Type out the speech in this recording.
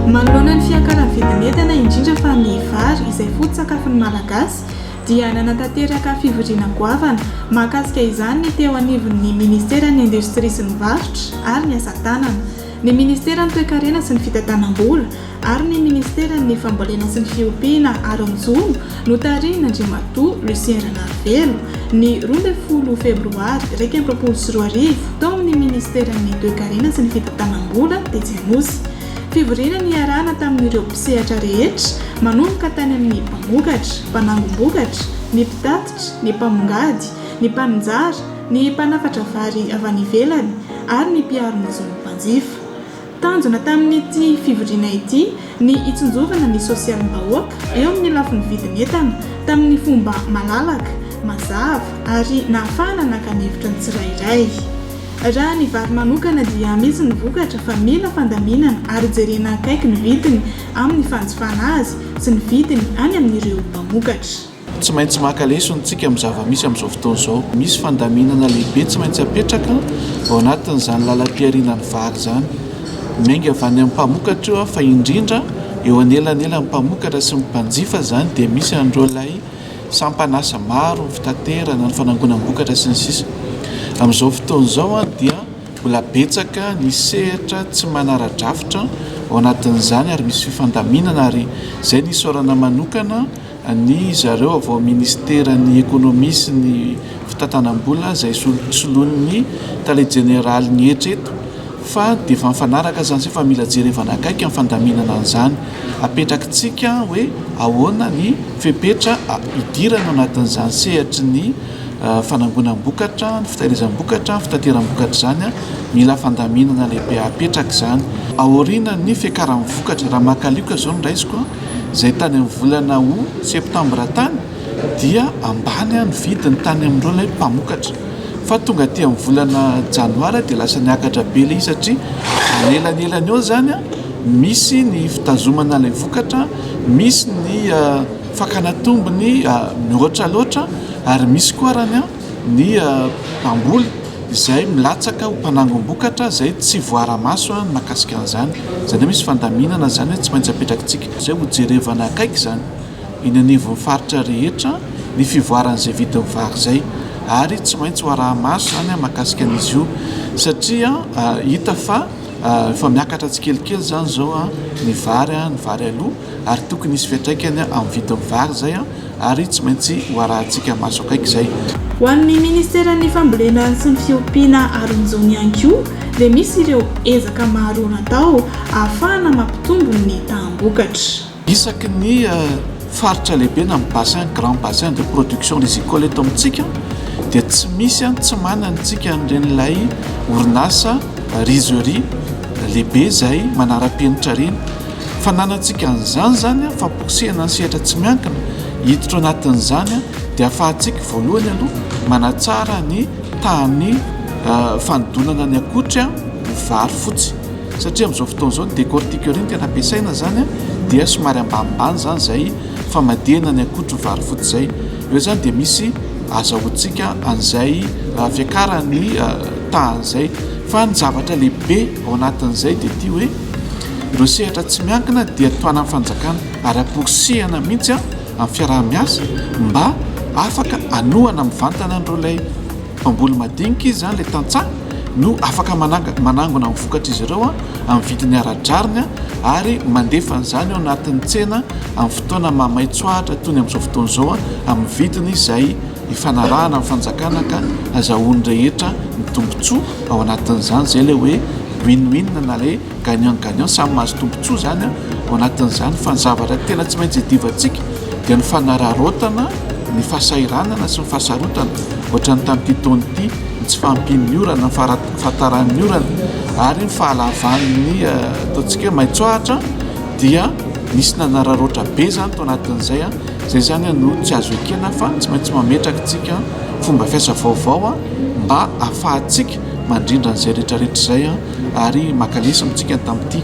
Manoloana ny fiakaran'ny vidin'entana indrindra fa ny vary izay foto-tsakafon'ny malagasy dia nanantanteraka fivoriana goavana mahakasika izany ny teo anivon'ny ministera ny indostria sy ny varotra ary ny asa tanana, ny ministera ny toe-karena sy ny fitantanam-bola ary ny ministera ny fambolena sy ny fiompiana Aronjono no tarihin'Andriamatoa Lucien Ranavelo ny 12 febroary 2024 tao amin'ny ministera ny toe-karena sy ny fitantanam-bola Tetsianosy. Fivoriana ny arahana tamin'ireo mpisehatra rehetra manomboka tany amin'ny mpamokatra, mpanangom-bokatra, ny mpitatitra, ny mpamongady, ny mpananjara, ny mpanafatra vary avy any ivelany ary ny mpiaro-ny zon'ny mpanjifa. Tanjona tamin'ity fivoriana ity ny itsonjovana ny sosialim-bahoaka eo amin'ny lafin'ny vidin'entana tamin'ny fomba malalaka, mazava ary nahafahana naka-hevitra ny tsirairay. Raha ny vary manokana dia misy ny vokatra fa mila fandaminana ary jerena akaiky ny vidiny amin'ny fanjifana azy sy ny vidiny any amin'ireo mpamokatra. Tsy maintsy maka-lesontsika amin'ny zava-misy amin'izao fotoana izao. Misy fandaminana lehibe tsy maintsy apetraka ao anatin'izany lalam-piarinan'ny vary izany. Miainga avy any amin'ny mpamokatra eo fa indrindra eo anelanela ny mpamokatra sy ny mpanjifa izany dia misy andreo lay sampanasa maro fitaterana ny fanangonam-bokatra sy ny sisa. Amin'izao fotoana izao dia mbola betsaka ny sehatra tsy manara-drafitra ao anatin'izany ary misy fifandaminana ary izay ny isaorana manokana ny zareo avy ao ministera ny ekonomia sy ny fitantanam-bola izay soloan'ny tale jeneraly ny etreto fa dia efa mifanaraka izany sy efa mila jerevana akaiky amin'ny fandaminana an'izany. Apetrakitsika hoe ahoana ny fepetra idirana ao anatin'izany sehatry ny fanangonam-bokatra, ny fitahirizam-bokatra, fitateram-bokatra izany mila fandaminana lehibe apetraka izany. Aoriana ny fiakaran'ny vokatra raha makalioka izao no raisiko izay tany amin'ny volana septambra tany dia ambany ny vidiny tany amin'ireo ilay mpamokatra. Fa tonga aty amin'ny volana janoary dia lasa niakatra be ilay satria anelanelany eo izany misy ny fitazomana ilay vokatra, misy ny fakana tombony mihoatra loatra ary misy koa arany ny mpamboly izay milatsaka ho mpanangom-bokatra izay tsy voara-maso makasika an'izany. Izany hoe misy fandaminana izany hoe tsy maintsy apetrakitsika izay ho jerevana akaiky izany iny anivon'ny faritra rehetra ny fivoaran'izay vidin'ny vary izay ary tsy maintsy voara-maso izany makasika an'izy io satria hita fa efa miakatra tsikelikely izany izao ny vary aloha ary tokony nisy fiatraikany amin'ny vidin'ny vary izay ary tsy maintsy hoarahantsika maso akaiky izay. Ho an'ny ministera ny fambolena sy ny fiompiana Aronjono ihany koa dia misy ireo ezaka maro natao ahafahana mampitombo ny tahem-bokatra. Isaky ny faritra lehibe na amin'ny bassin grand bassin de production rizicole eto amintsika dia tsy misy tsy manantsika n'ireny orinasa rizerie lehibe izay manara-penitra reny. Fananantsika an'izany zany famposehana ny sehatra tsy miankina hiditra anatin'izany dia ahafahantsika voalohany aloha manatsara ny tany fanodonana ny akotry vary fotsy satria amin'izao fotoana izao ny décortiqueur iny tena ampiasaina izany dia somary ambanimbany izany izay famadihana ny akotry vary fotsy izay. Eo izany dia misy azahoantsika an'izay fiakarany tahan'izay fa ny zavatra lehibe ao anatin'izay dia ity hoe ireo sehatra tsy miankina dia toana amin'ny fanjakana ary amposehana mihitsy amin'ny fiaraha-miasa mba afaka anohana mivantana an'ireo ilay mpamboly madinika izy izany ilay tantsaha no afaka manangona amin'ny vokatra izy ireo amin'ny vidiny ara-drariny ary mandefa an'izany ao anatin'ny tsena amin'ny fotoana mahamaitsoahatra toy ny amin'izao fotoana izao amin'ny vidiny izay ifanarahana amin'ny fanjakana ka azahoany rehetra ny tombontsoa ao anatin'izany izay ilay hoe win-win na ilay gagnant-gagnant samy mahazo tombontsoa izany ao anatin'izany. Fa ny zavatra tena tsy maintsy hadivantsika dia ny fanararaotana, ny fahasairanana sy ny fahasarotana ohatran'ny tamin'ity taona ity tsy fahampian'ny orana, ny fahataran'ny orana ary ny fahalavan'ny ataontsika maitsoahatra dia nisy nanararoatra be izany tao anatin'izay izay zany no tsy azo ekena fa tsy maintsy mametraka tsika fomba fiasa vaovao mba ahafahantsika mandrindra an'izay rehetrarehetra izay ary makalesa amintsika tamin'ity.